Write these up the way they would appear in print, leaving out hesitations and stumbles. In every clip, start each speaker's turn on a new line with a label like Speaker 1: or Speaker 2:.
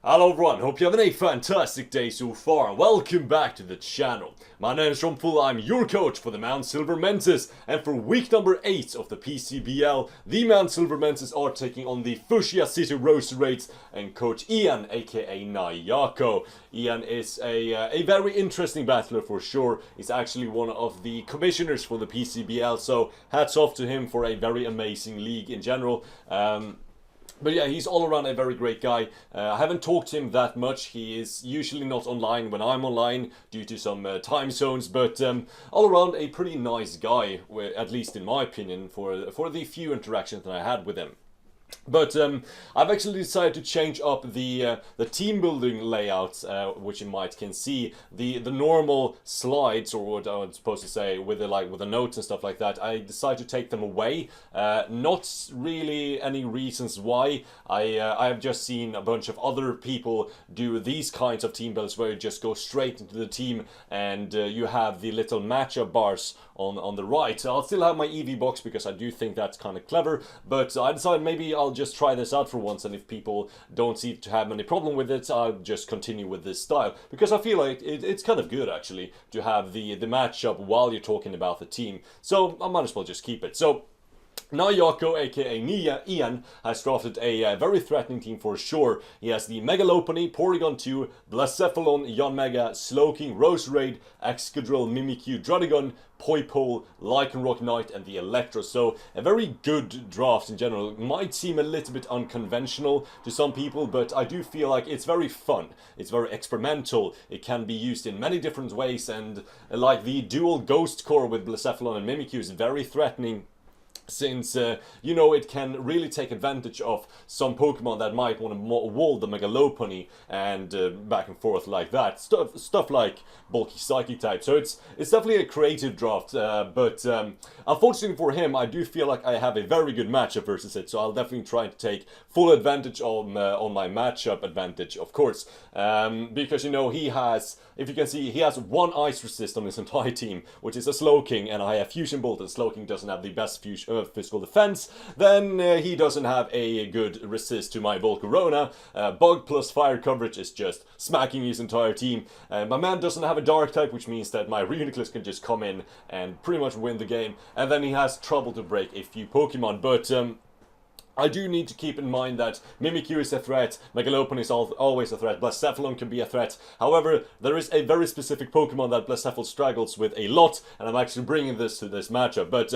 Speaker 1: Hello everyone, hope you're having a fantastic day so far and welcome back to the channel. My name is Strompfel, I'm your coach for the Mt Silver Mences, and for week number 8 of the PCBL, the Mt Silver Mences are taking on the Fushia City Roserades and coach Ian aka Nayako. Ian is a very interesting battler for sure. He's actually one of the commissioners for the PCBL, so hats off to him for a very amazing league in general. But yeah, he's all around a very great guy. I haven't talked to him that much. He is usually not online when I'm online due to some time zones. But all around a pretty nice guy, at least in my opinion, for the few interactions that I had with him. But I've actually decided to change up the team building layout, which you might can see the normal slides, or what I was supposed to say, with the notes and stuff like that. I decided to take them away. Not really any reasons why. I have just seen a bunch of other people do these kinds of team builds where you just go straight into the team and you have the little matchup bars on the right. I'll still have my EV box because I do think that's kind of clever, but I decided maybe I'll just try this out for once, and if people don't seem to have any problem with it, I'll just continue with this style, because I feel like it's kind of good actually to have the matchup while you're talking about the team, so I might as well just keep it. So Nayako aka Ian has drafted a very threatening team for sure. He has the Megalopony, Porygon 2, Blacephalon, Yanmega, Slowking, Roserade, Excadrill, Mimikyu, Druddigon, Poipole, Lycanroc Knight, and the Electro. So a very good draft in general. It might seem a little bit unconventional to some people, but I do feel like it's very fun. It's very experimental. It can be used in many different ways, and like the dual Ghost Core with Blacephalon and Mimikyu is very threatening, since, you know, it can really take advantage of some Pokemon that might want to wall the Megalopony and back and forth like that. Stuff like bulky Psychic type. So it's definitely a creative draft, but unfortunately for him, I do feel like I have a very good matchup versus it, so I'll definitely try to take full advantage on my matchup advantage, of course, because, you know, he has, if you can see, he has one Ice Resist on his entire team, which is a Slowking, and I have Fusion Bolt, and Slowking doesn't have the best physical defense. Then he doesn't have a good resist to my Volcarona. Bug plus fire coverage is just smacking his entire team. My man doesn't have a dark type, which means that my Reuniclus can just come in and pretty much win the game. And then he has trouble to break a few Pokemon, but I do need to keep in mind that Mimikyu is a threat, Megalopony is always a threat, Blacephalon can be a threat. However, there is a very specific Pokemon that Blacephalon struggles with a lot, and I'm actually bringing this to this matchup. But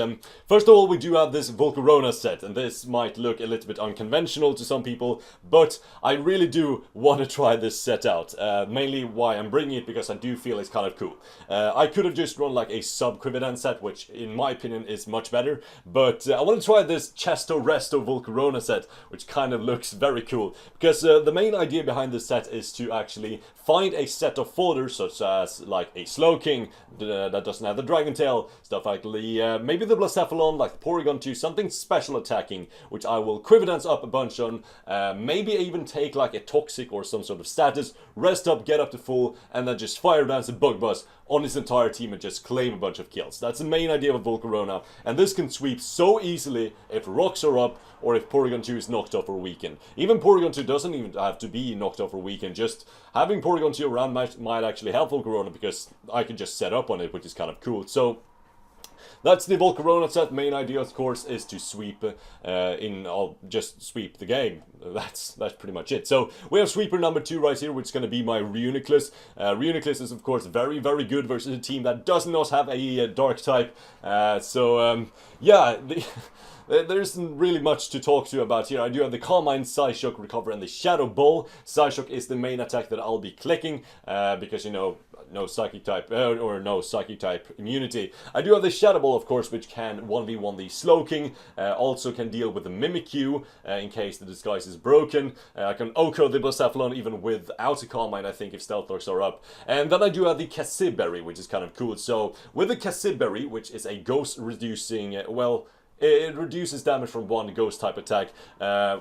Speaker 1: first of all, we do have this Volcarona set, and this might look a little bit unconventional to some people, but I really do want to try this set out. Mainly why I'm bringing it, because I do feel it's kind of cool. I could have just run like a sub-Quivident set, which in my opinion is much better, but I want to try this Chesto Resto Volcarona set, which kind of looks very cool, because the main idea behind this set is to actually find a set of folders, such as like a Slowking that doesn't have the Dragon Tail, stuff like the maybe the Blacephalon, like the Porygon 2, something special attacking, which I will Quividence up a bunch on, maybe even take like a Toxic or some sort of status, rest up, get up to full, and then just Fire Dance and Bug Buzz on his entire team and just claim a bunch of kills. That's the main idea of Volcarona, and this can sweep so easily if rocks are up or if Porygon 2 is knocked off or weakened. Even Porygon 2 doesn't even have to be knocked off or weakened, just having Porygon 2 around might actually help Volcarona, because I can just set up on it, which is kind of cool. So that's the Volcarona set. Main idea, of course, is to sweep I'll just sweep the game. That's pretty much it. So we have sweeper number 2 right here, which is going to be my Reuniclus. Reuniclus is, of course, very, very good versus a team that does not have a dark type. Yeah, there isn't really much to talk to about here. I do have the Calm Mind, Psyshock, Recover, and the Shadow Ball. Psyshock is the main attack that I'll be clicking, because, you know, no Psychic type, or no Psychic type immunity. I do have the Shadow Ball, of course, which can 1v1 the Slowking, also can deal with the Mimikyu, in case the disguise is broken. I can OHKO the Blacephalon even without a Calm Mind, I think, if Stealth Locks are up. And then I do have the Cassiberry, which is kind of cool. So, with the Cassiberry, which is a ghost reducing, well, it reduces damage from one ghost type attack,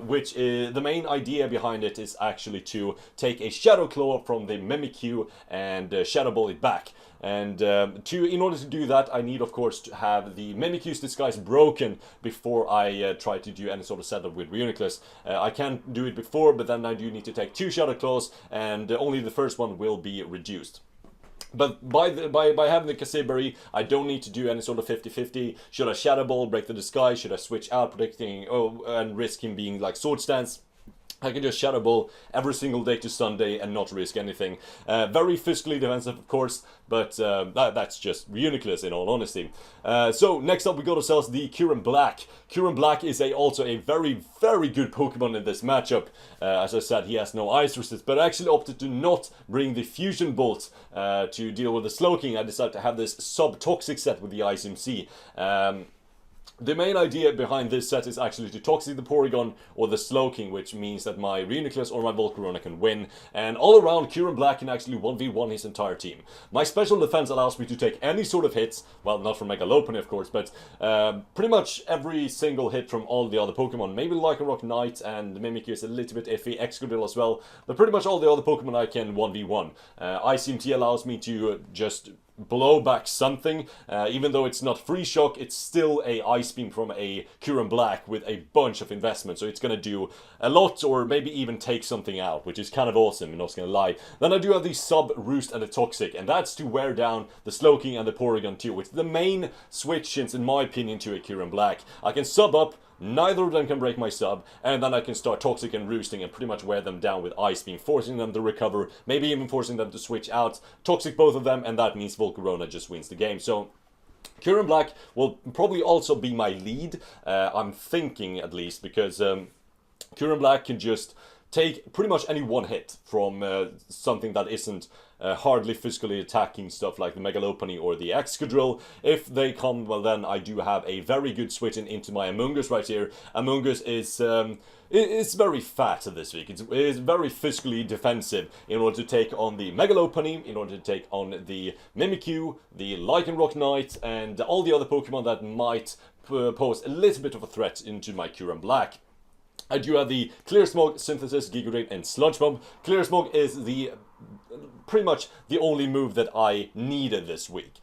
Speaker 1: which is, the main idea behind it is actually to take a Shadow Claw from the Mimikyu and Shadow Ball it back. And in order to do that, I need, of course, to have the Mimikyu's disguise broken before I try to do any sort of setup with Reuniclus. I can do it before, but then I do need to take 2 Shadow Claws, and only the first one will be reduced. But by having the Kasebari, I don't need to do any sort of 50-50. Should I Shadow Ball, break the disguise? Should I switch out, predicting, and risk him being like Sword Stance? I can just Shadow Ball every single day to Sunday and not risk anything. Very fiscally defensive, of course, but that's just Reuniclus in all honesty. So next up we got ourselves the Kyurem Black. Kyurem Black is also a very, very good Pokemon in this matchup. As I said, he has no Ice Resist, but I actually opted to not bring the Fusion Bolt to deal with the Slowking. I decided to have this sub-toxic set with the Ice MC. The main idea behind this set is actually to Toxic the Porygon or the Slowking, which means that my Reuniclus or my Volcarona can win, and all around Kyurem Black can actually 1v1 his entire team. My special defense allows me to take any sort of hits, well, not from Mega Lopunny of course, but pretty much every single hit from all the other Pokemon. Maybe Lycanroc Knight and Mimikyu is a little bit iffy, Excadrill as well, but pretty much all the other Pokemon I can 1v1. ICMT allows me to just blow back something, even though it's not Free Shock, it's still a Ice Beam from a Kyurem Black with a bunch of investment, so it's gonna do a lot, or maybe even take something out, which is kind of awesome, I'm not gonna lie. Then I do have the Sub, Roost, and the Toxic, and that's to wear down the Slowking and the Porygon too, which is the main switch-ins, in my opinion, to a Kyurem Black. I can sub up, neither of them can break my sub, and then I can start Toxic and Roosting and pretty much wear them down with Ice Beam, forcing them to recover, maybe even forcing them to switch out. Toxic both of them, and that means Volcarona just wins the game. So Kyurem Black will probably also be my lead, I'm thinking at least, because Kyurem Black can just take pretty much any one hit from something that isn't hardly physically attacking stuff like the Mega Lopunny or the Excadrill. If they come, well then I do have a very good switch into my Amoonguss right here. Amoonguss is it's very fat this week. It's very physically defensive in order to take on the Mega Lopunny, in order to take on the Mimikyu, the Lycanroc Knight, and all the other Pokemon that might pose a little bit of a threat into my Kyurem Black. I do have the Clear Smog, Synthesis, Giga Drain, and Sludge Bomb. Clear Smog is pretty much the only move that I needed this week.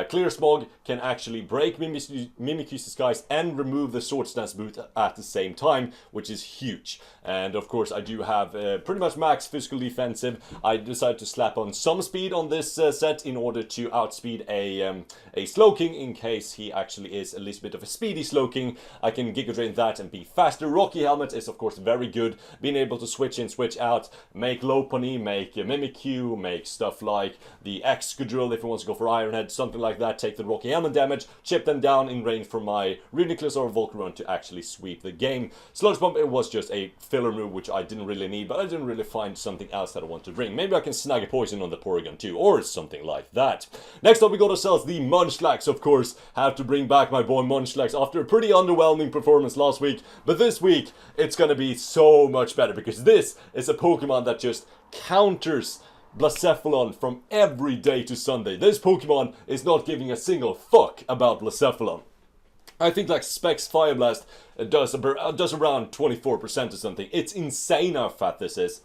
Speaker 1: Clear Smog can actually break Mimikyu's disguise and remove the Sword Stance boot at the same time, which is huge. And of course I do have pretty much max physical defensive. I decided to slap on some speed on this set in order to outspeed a Slowking in case he actually is a little bit of a speedy Slowking. I can Giga Drain that and be faster. Rocky Helmet is of course very good, being able to switch in, switch out, make Lopunny, make Mimikyu, make stuff like the Excadrill if he wants to go for Iron Head, something like that, take the Rocky Helmet damage, chip them down in range for my Reuniclus or Volcarona to actually sweep the game. Sludge Bomb, it was just a filler move which I didn't really need, but I didn't really find something else that I want to bring. Maybe I can snag a poison on the Porygon too, or something like that. Next up we got ourselves the Munchlax, of course. Have to bring back my boy Munchlax after a pretty underwhelming performance last week, but this week it's gonna be so much better because this is a Pokemon that just counters Blacephalon from every day to Sunday. This Pokemon is not giving a single fuck about Blacephalon. I think like Specs Fire Blast does around 24% or something. It's insane how fat this is.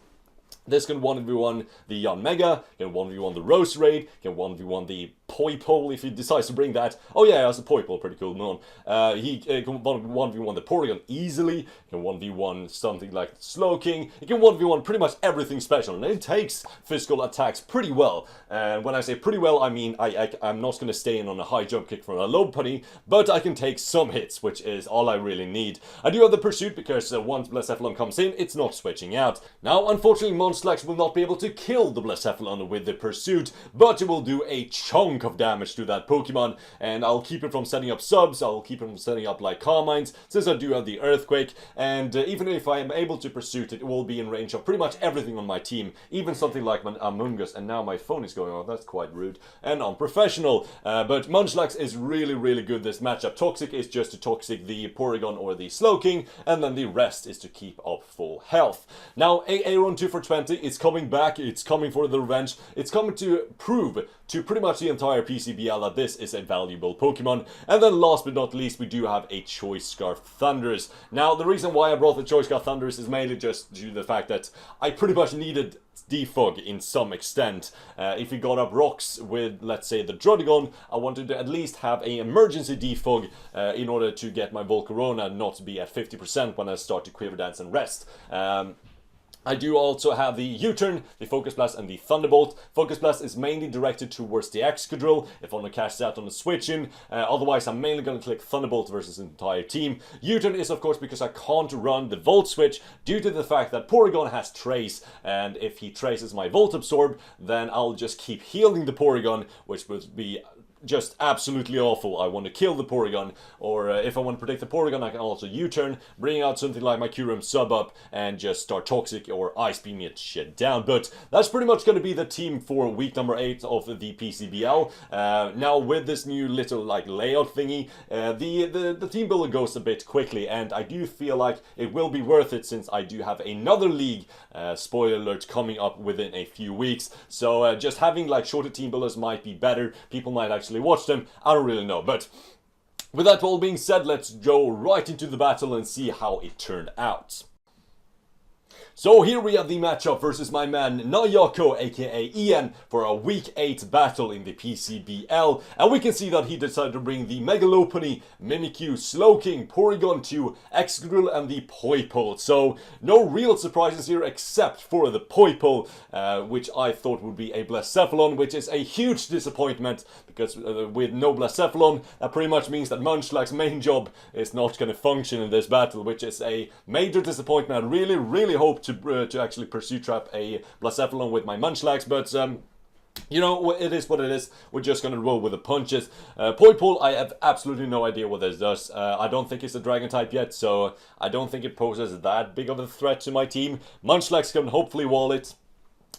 Speaker 1: This can 1v1 the Yanmega, can 1v1 the Roserade, can 1v1 the Poipole if he decides to bring that. Oh yeah, that's a Poipole, pretty cool mon. He can 1v1 the Porygon easily, can 1v1 something like Slowking, he can 1v1 pretty much everything special, and it takes physical attacks pretty well. And when I say pretty well, I mean I'm not going to stay in on a high jump kick from a Lopunny, but I can take some hits, which is all I really need. I do have the Pursuit because once Blacephalon comes in, it's not switching out. Now, unfortunately, Munchlax will not be able to kill the Blacephalon with the Pursuit, but it will do a chunk of damage to that Pokemon, and I'll keep it from setting up subs, I'll keep it from setting up like Carmines, since I do have the Earthquake, and even if I am able to Pursuit it, will be in range of pretty much everything on my team, even something like an Amoonguss, and now my phone is going off, that's quite rude, and unprofessional, but Munchlax is really, really good this matchup. Toxic is just to Toxic the Porygon or the Slowking, and then the rest is to keep up full health. Now, Aeron 2 for 20 is coming back, it's coming for the revenge, it's coming to prove to pretty much the entire entire PCBL that this is a valuable Pokemon. And then last but not least, we do have a Choice Scarf Thundurus. Now, the reason why I brought the Choice Scarf Thundurus is mainly just due to the fact that I pretty much needed defog in some extent. If we got up rocks with, let's say, the Druddigon, I wanted to at least have an emergency defog in order to get my Volcarona not to be at 50% when I start to Quiver Dance and rest. I do also have the U-Turn, the Focus Blast, and the Thunderbolt. Focus Blast is mainly directed towards the Excadrill, if I want to cash that on the switch-in. Otherwise, I'm mainly going to click Thunderbolt versus the entire team. U-Turn is, of course, because I can't run the Volt Switch due to the fact that Porygon has Trace, and if he traces my Volt Absorb, then I'll just keep healing the Porygon, which would be just absolutely awful. I want to kill the Porygon, or if I want to protect the Porygon, I can also U-turn, bring out something like my Kyurem sub up, and just start Toxic or Ice Beam it shit down. But that's pretty much going to be the team for week number 8 of the PCBL. Now with this new little like layout thingy, the team builder goes a bit quickly, and I do feel like it will be worth it since I do have another league, spoiler alert, coming up within a few weeks. So just having like shorter team builders might be better. People might actually watch them. I don't really know, but with that all being said, let's go right into the battle and see how it turned out. So here we have the matchup versus my man Nayako, aka Ian, for a week 8 battle in the PCBL, and we can see that he decided to bring the Megalopony, Mimikyu, Slowking, Porygon 2, Excadrill, and the Poipole. So no real surprises here except for the Poipole, which I thought would be a Blacephalon, which is a huge disappointment because with no Blacephalon, that pretty much means that Munchlax's main job is not going to function in this battle, which is a major disappointment. I really hope to actually pursue trap a Blacephalon with my Munchlax, but you know, it is what it is. We're just gonna roll with the punches. Poipole, I have absolutely no idea what this does. I don't think it's a dragon type yet, so I don't think it poses that big of a threat to my team. Munchlax can hopefully wall it.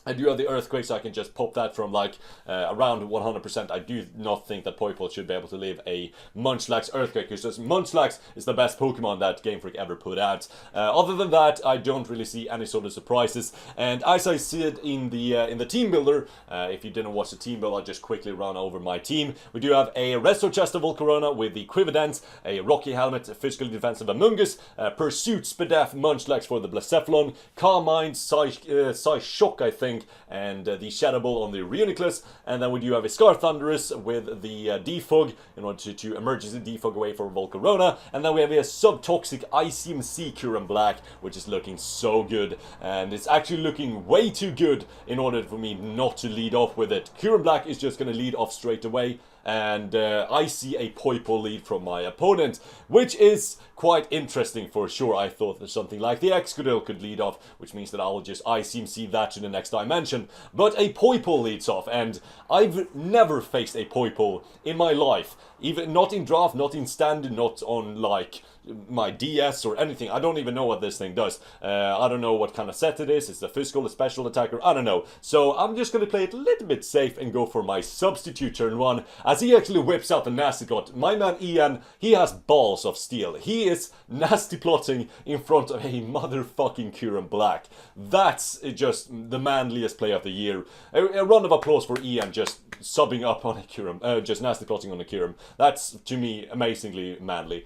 Speaker 1: I do have the Earthquake, so I can just pop that from like around 100%. I do not think that Poipole should be able to leave a Munchlax Earthquake, because Munchlax is the best Pokemon that Game Freak ever put out. Other than that, I don't really see any sort of surprises. And as I see it in the team builder, if you didn't watch the team build, I'll just quickly run over my team. We do have a Resto Chester Volcarona with the Quiver Dance, a Rocky Helmet, a Physically Defensive Amoonguss, Pursuit Spadaf Munchlax for the Blacephalon, Carmine, Psyshock, I think, and the Shadow Ball on the Reuniclus, and then we do have a Scarf Thundurus with the Defog in order to emergency defog away for Volcarona, and then we have a Subtoxic ICMC Kyurem Black, which is looking so good, and it's actually looking way too good in order for me not to lead off with it. Kyurem Black is just going to lead off straight away, and I see a Poipole lead from my opponent, which is quite interesting for sure. I thought that something like the Excadrill could lead off, which means that I will just ICMC that to the next dimension. But a Poipole leads off, and I've never faced a Poipole in my life. Even not in draft, not in standard, not on like my DS or anything. I don't even know what this thing does. I don't know what kind of set it is. It's a physical, a special attacker, I don't know. So I'm just going to play it a little bit safe and go for my substitute turn 1, as he actually whips out the Nasty Plot. My man Ian, he has balls of steel. He is nasty plotting in front of a motherfucking Kyurem Black. That's just the manliest play of the year. A round of applause for Ian just subbing up on a Kyurem, just nasty plotting on a Kyurem. That's, to me, amazingly manly.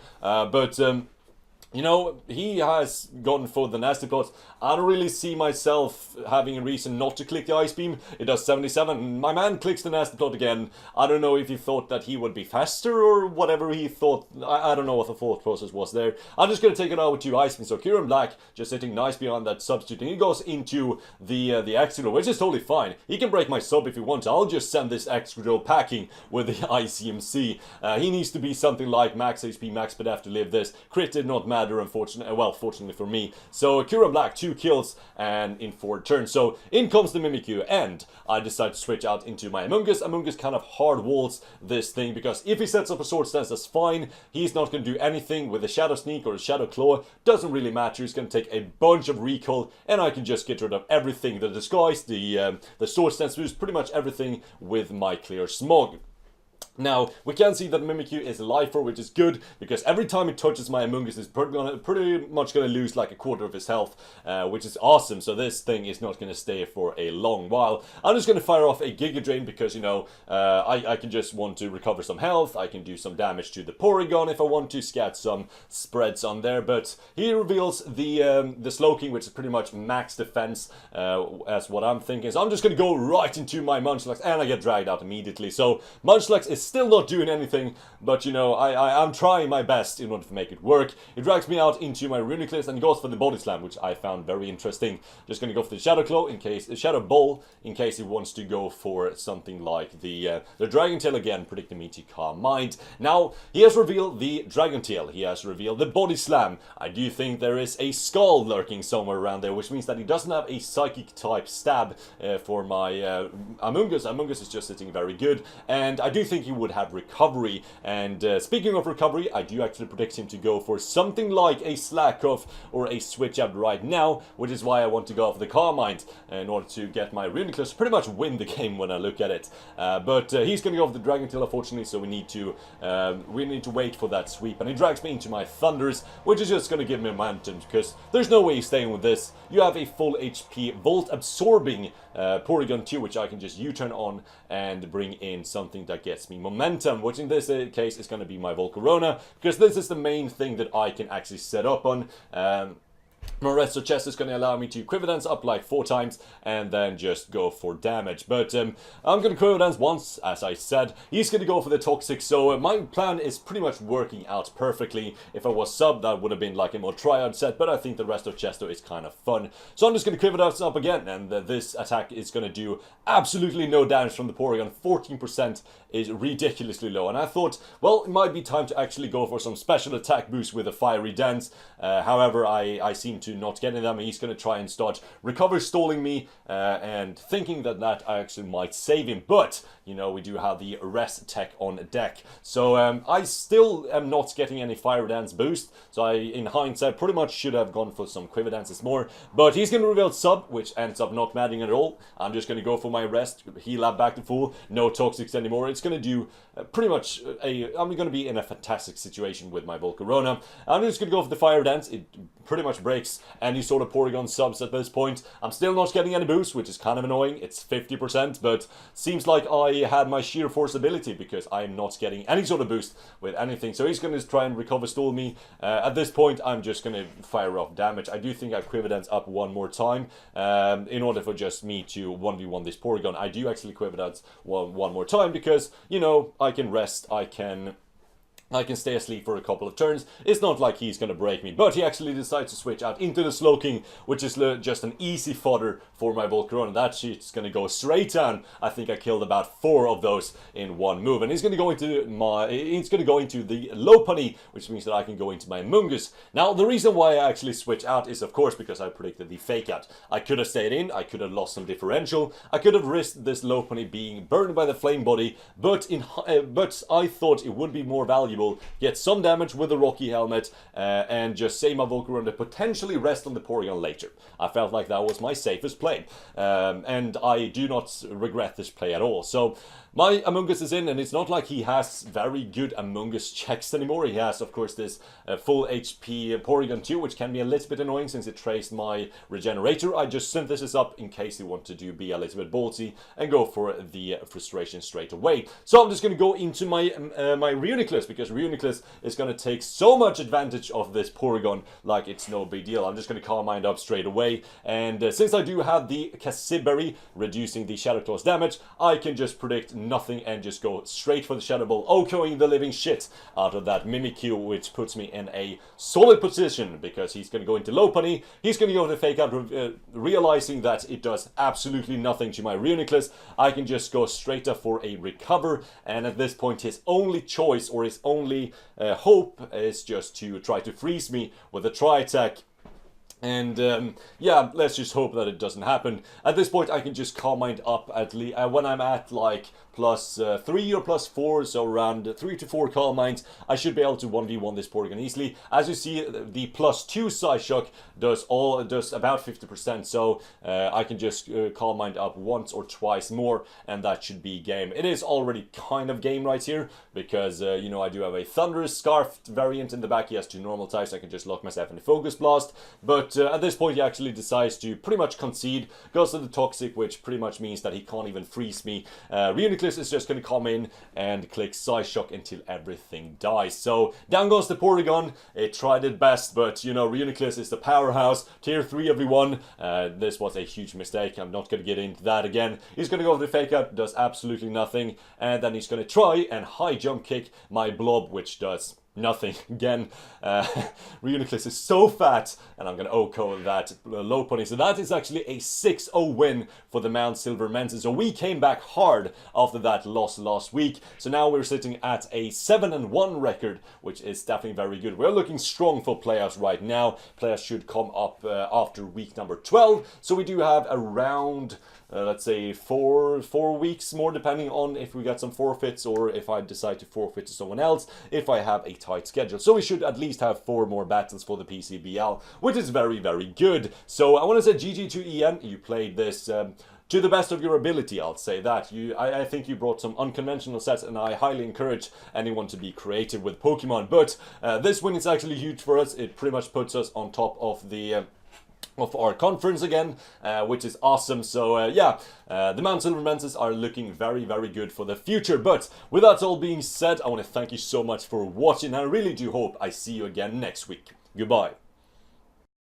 Speaker 1: You know, he has gone for the Nasty Plot. I don't really see myself having a reason not to click the Ice Beam. It does 77. My man clicks the Nasty Plot again. I don't know if he thought that he would be faster or whatever he thought. I don't know what the thought process was there. I'm just going to take it out with 2 Ice Beams. So Kyurem Black just sitting nice behind that substitute. And he goes into the Excadrill, which is totally fine. He can break my sub if he wants. I'll just send this Excadrill packing with the ICMC. He needs to be something like max HP, max PDF to live this. Crit did not matter, unfortunately. Well, fortunately for me. So Kyurem Black, 2 kills and in 4 turns. So in comes the Mimikyu, and I decide to switch out into my Amoonguss. Amoonguss kind of hard walls this thing, because if he sets up a Sword Stance, that's fine. He's not going to do anything with a Shadow Sneak or a Shadow Claw. Doesn't really matter. He's going to take a bunch of recall, and I can just get rid of everything. The Disguise, the Sword Stance boost, pretty much everything with my Clear Smog. Now, we can see that Mimikyu is a lifer, which is good, because every time it touches my Amoonguss, it's pretty much going to lose like a quarter of his health, which is awesome. So this thing is not going to stay for a long while. I'm just going to fire off a Giga Drain because, you know, I can just want to recover some health. I can do some damage to the Porygon if I want to, scat some spreads on there. But he reveals the Slowking, which is pretty much max defense, as what I'm thinking. So I'm just going to go right into my Munchlax, and I get dragged out immediately. So Munchlax is still not doing anything, but you know, I'm trying my best in order to make it work. It drags me out into my Reuniclus and goes for the Body Slam, which I found very interesting. Just gonna go for the Shadow Claw in case, Shadow Ball in case he wants to go for something like the Dragon Tail again, predicting me to Calm Mind. Now, he has revealed the Dragon Tail, he has revealed the Body Slam. I do think there is a Skull lurking somewhere around there, which means that he doesn't have a Psychic type stab for my Amoonguss. Amoonguss is just sitting very good, and I do think he would have recovery. And speaking of recovery, I do actually predict him to go for something like a Slack Off or a Switch Up right now, which is why I want to go for the Calm Mind in order to get my Reuniclus to pretty much win the game when I look at it. But he's going to go for the Dragon Tail, unfortunately, so we need to wait for that sweep. And he drags me into my Thunders, which is just going to give me momentum, because there's no way he's staying with this. You have a full HP Volt absorbing Porygon 2, which I can just U-turn on and bring in something that gets me momentum, which in this case is going to be my Volcarona, because this is the main thing that I can actually set up on. My Resto Chest is going to allow me to Quiver Dance up like 4 times and then just go for damage. But I'm going to Quiver Dance once, as I said. He's going to go for the Toxic, so my plan is pretty much working out perfectly. If I was sub, that would have been like a more Triad set, but I think the Resto Chesto is kind of fun. So I'm just going to Quiver Dance up again, and this attack is going to do absolutely no damage from the Porygon. 14% is ridiculously low, and I thought, well, it might be time to actually go for some special attack boost with a Fiery Dance. However, I seem to not getting them, and he's going to try and start recover stalling me, and thinking that actually might save him. But you know, we do have the rest tech on deck, so I still am not getting any Fire Dance boost, so I in hindsight pretty much should have gone for some Quiver Dances more. But he's going to reveal sub, which ends up not mattering at all. I'm just going to go for my rest, heal up back to full, no Toxics anymore. It's going to do pretty much I'm going to be in a fantastic situation with my Volcarona. I'm just going to go for the Fire Dance. It pretty much breaks any sort of Porygon subs at this point. I'm still not getting any boost, which is kind of annoying. It's 50%, but seems like I had my sheer force ability, because I'm not getting any sort of boost with anything. So he's going to try and recover stall me. At this point, I'm just going to fire off damage. I do think I Quiver Dance up one more time in order for just me to 1v1 this Porygon. I do actually Quiver Dance one more time because, you know, I can rest, I can stay asleep for a couple of turns. It's not like he's going to break me, but he actually decides to switch out into the Slowking, which is just an easy fodder for my Volcarona. That shit's going to go straight down. I think I killed about 4 of those in one move, and he's going to go into the Lopunny, which means that I can go into my Amoonguss. Now, the reason why I actually switch out is, of course, because I predicted the Fake Out. I could have stayed in, I could have lost some differential, I could have risked this Lopunny being burned by the Flame Body, but I thought it would be more valuable get some damage with the Rocky Helmet, and just save my Volcarona to potentially rest on the Porygon later. I felt like that was my safest play, and I do not regret this play at all. So my Amoonguss is in, and it's not like he has very good Amoonguss checks anymore. He has, of course, this full HP Porygon 2, which can be a little bit annoying since it traced my Regenerator. I just sent this up in case you want to be a little bit ballsy and go for the Frustration straight away. So I'm just going to go into my my Reuniclus, because Reuniclus is going to take so much advantage of this Porygon like it's no big deal. I'm just going to Calm Mind up straight away, and since I do have the Cassiberry reducing the Shadow Claw's damage, I can just predict nothing and just go straight for the Shadow Ball, OHKOing the living shit out of that Mimikyu, which puts me in a solid position, because he's going to go into Lopunny, he's going to go to Fake Out, realizing that it does absolutely nothing to my Reuniclus. I can just go straight up for a recover, and at this point his only choice, or his only hope, is just to try to freeze me with a Tri-Attack. And yeah, let's just hope that it doesn't happen. At this point, I can just calm mind up at least when I'm at like +3 or +4, so around 3 to 4 calm minds, I should be able to 1v1 this Porygon easily. As you see, the +2 Psyshock does about 50%, so I can just calm mind up once or twice more, and that should be game. It is already kind of game right here, because you know, I do have a Thunderous Scarf variant in the back. He has 2 normal types, I can just lock myself in the Focus Blast, but at this point he actually decides to pretty much concede, goes to the Toxic, which pretty much means that he can't even freeze me. Reuniclus is just going to come in and click Psyshock until everything dies. So down goes the Porygon. It tried it best, but you know, Reuniclus is the powerhouse. Tier 3 everyone. This was a huge mistake. I'm not going to get into that again. He's going to go for the Fake Out, does absolutely nothing, and then he's going to try and high jump kick my Blob, which does nothing. Again, Reuniclus is so fat, and I'm going to OHKO that low pony. So that is actually a 6-0 win for the Mt Silver Mences. So we came back hard after that loss last week. So now we're sitting at a 7-1 record, which is definitely very good. We're looking strong for playoffs right now. Playoffs should come up after week number 12. So we do have around let's say four weeks more, depending on if we got some forfeits or if I decide to forfeit to someone else, if I have a tight schedule. So we should at least have 4 more battles for the PCBL, which is very, very good. So I want to say GG to Ian. You played this to the best of your ability, I'll say that. I think you brought some unconventional sets, and I highly encourage anyone to be creative with Pokemon. But this win is actually huge for us. It pretty much puts us on top of the of our conference again, which is awesome. So yeah, the Mt Silver Mences are looking very, very good for the future. But with that all being said, I want to thank you so much for watching. I really do hope I see you again next week. Goodbye.